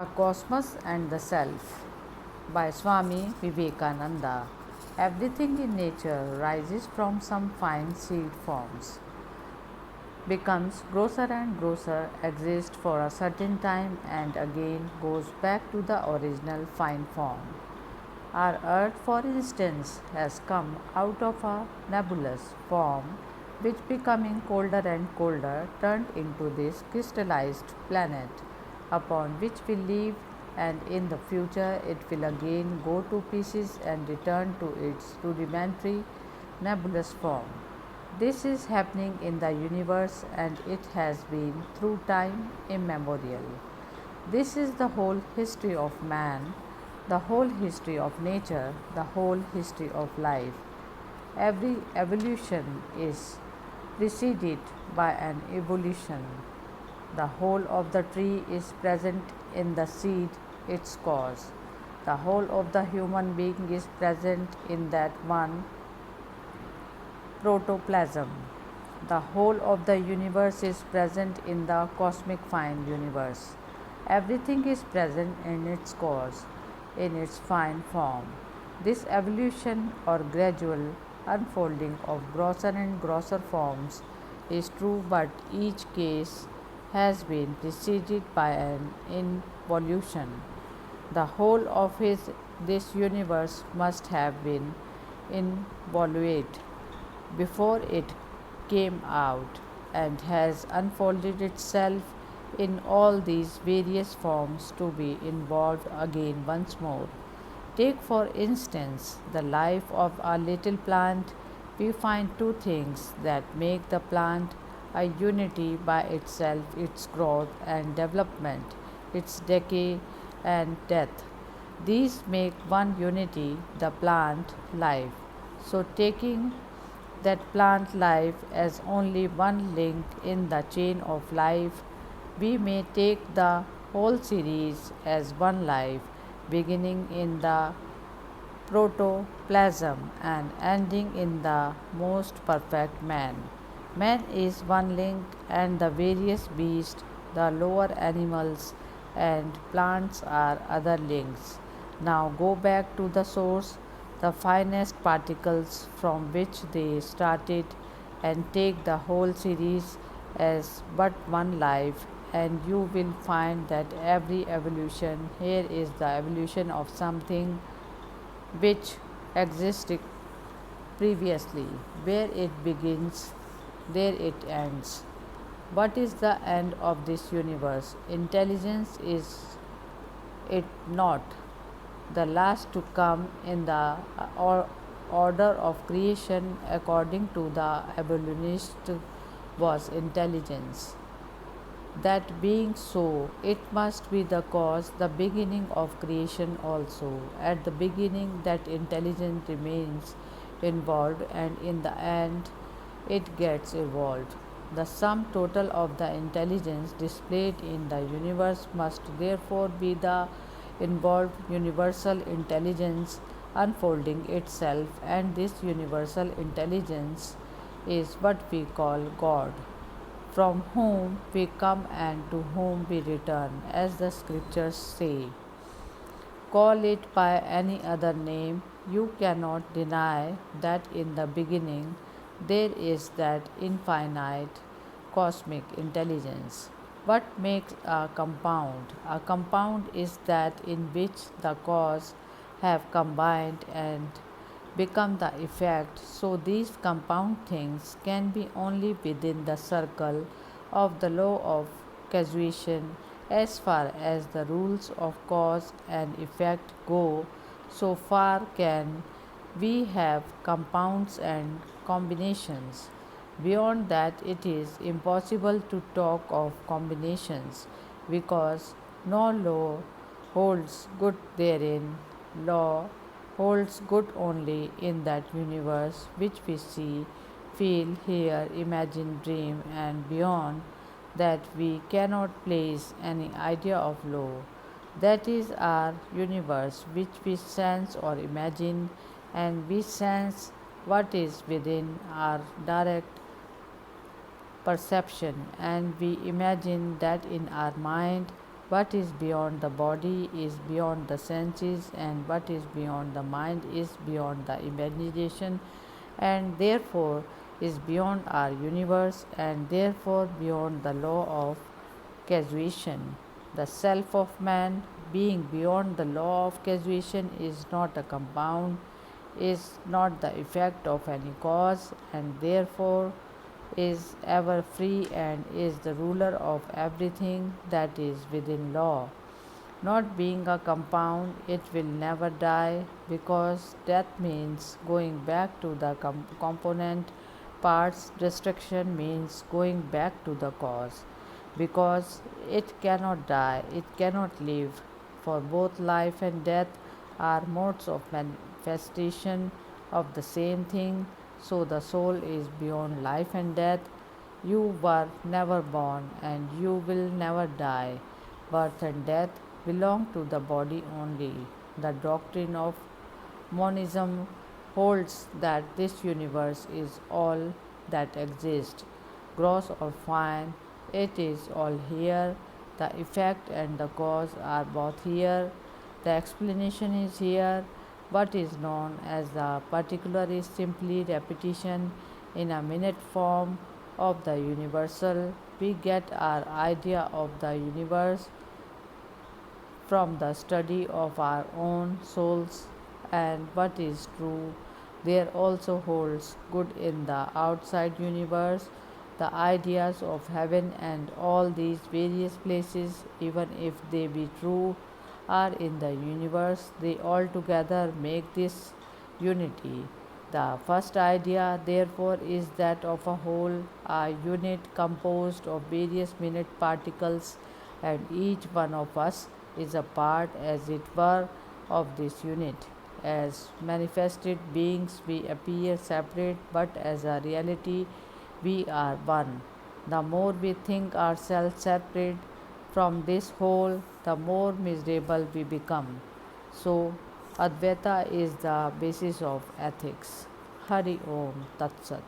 The Cosmos and the Self by Swami Vivekananda. Everything in nature rises from some fine seed forms, becomes grosser and grosser, exists for a certain time, and again goes back to the original fine form. Our Earth, for instance, has come out of a nebulous form which, becoming colder and colder, turned into this crystallized planet upon which we live, and in the future it will again go to pieces and return to its rudimentary nebulous form. This is happening in the universe, and it has been through time immemorial. This is the whole history of man, the whole history of nature, the whole history of life. Every evolution is preceded by an evolution. The whole of the tree is present in the seed, its cause. The whole of the human being is present in that one protoplasm. The whole of the universe is present in the cosmic fine universe. Everything is present in its cause, in its fine form. This evolution or gradual unfolding of grosser and grosser forms is true, but each case has been preceded by an involution. The whole of this universe must have been involute before it came out, and has unfolded itself in all these various forms to be involved again once more. Take, for instance, the life of a little plant. We find two things that make the plant a unity by itself: its growth and development, its decay and death. These make one unity, the plant life. So, taking that plant life as only one link in the chain of life, we may take the whole series as one life, beginning in the protoplasm and ending in the most perfect man. Man is one link, and the various beasts, the lower animals, and plants are other links. Now go back to the source, the finest particles from which they started, and take the whole series as but one life, and you will find that every evolution here is the evolution of something which existed previously. Where it begins, there it ends. What is the end of this universe? Intelligence, is it not? The last to come in the order of creation, according to the evolutionist, was intelligence. That being so, it must be the cause, the beginning of creation also. At the beginning, that intelligence remains involved, and in the end, it gets evolved. The sum total of the intelligence displayed in the universe must therefore be the involved universal intelligence unfolding itself, and this universal intelligence is what we call God, from whom we come and to whom we return, as the scriptures say. Call it by any other name, you cannot deny that in the beginning there is that infinite cosmic intelligence. What makes a compound? A compound is that in which the cause have combined and become the effect. So these compound things can be only within the circle of the law of causation. As far as the rules of cause and effect go, so far can we have compounds and combinations. Beyond that, it is impossible to talk of combinations, because no law holds good therein. Law holds good only in that universe which we see, feel, hear, imagine, dream, and beyond that we cannot place any idea of law. That is our universe which we sense or imagine, and we sense what is within our direct perception, and we imagine that in our mind, What is beyond the body is beyond the senses, and what is beyond the mind is beyond the imagination, and therefore is beyond our universe, and therefore beyond the law of causation. The self of man, being beyond the law of causation, is not a compound, is not the effect of any cause, and therefore is ever free and is the ruler of everything that is within law. Not being a compound, it will never die, because death means going back to the component parts, destruction means going back to the cause, because it cannot die, it cannot live, for both life and death are modes of manifestation of the same thing. So the soul is beyond life and death. You were never born and you will never die. Birth and death belong to the body only. The doctrine of monism holds that this universe is all that exists, gross or fine, it is all here. The effect and the cause are both here. The explanation is here. What is known as the particular is simply repetition in a minute form of the universal. We get our idea of the universe from the study of our own souls, and what is true there also holds good in the outside universe. The ideas of heaven and all these various places, even if they be true, are in the universe. They altogether make this unity. The first idea, therefore, is that of a whole, a unit composed of various minute particles, and each one of us is a part, as it were, of this unit. As manifested beings, we appear separate, but as a reality, we are one. The more we think ourselves separate from this whole, the more miserable we become. So, Advaita is the basis of ethics. Hari Om Tat Sat.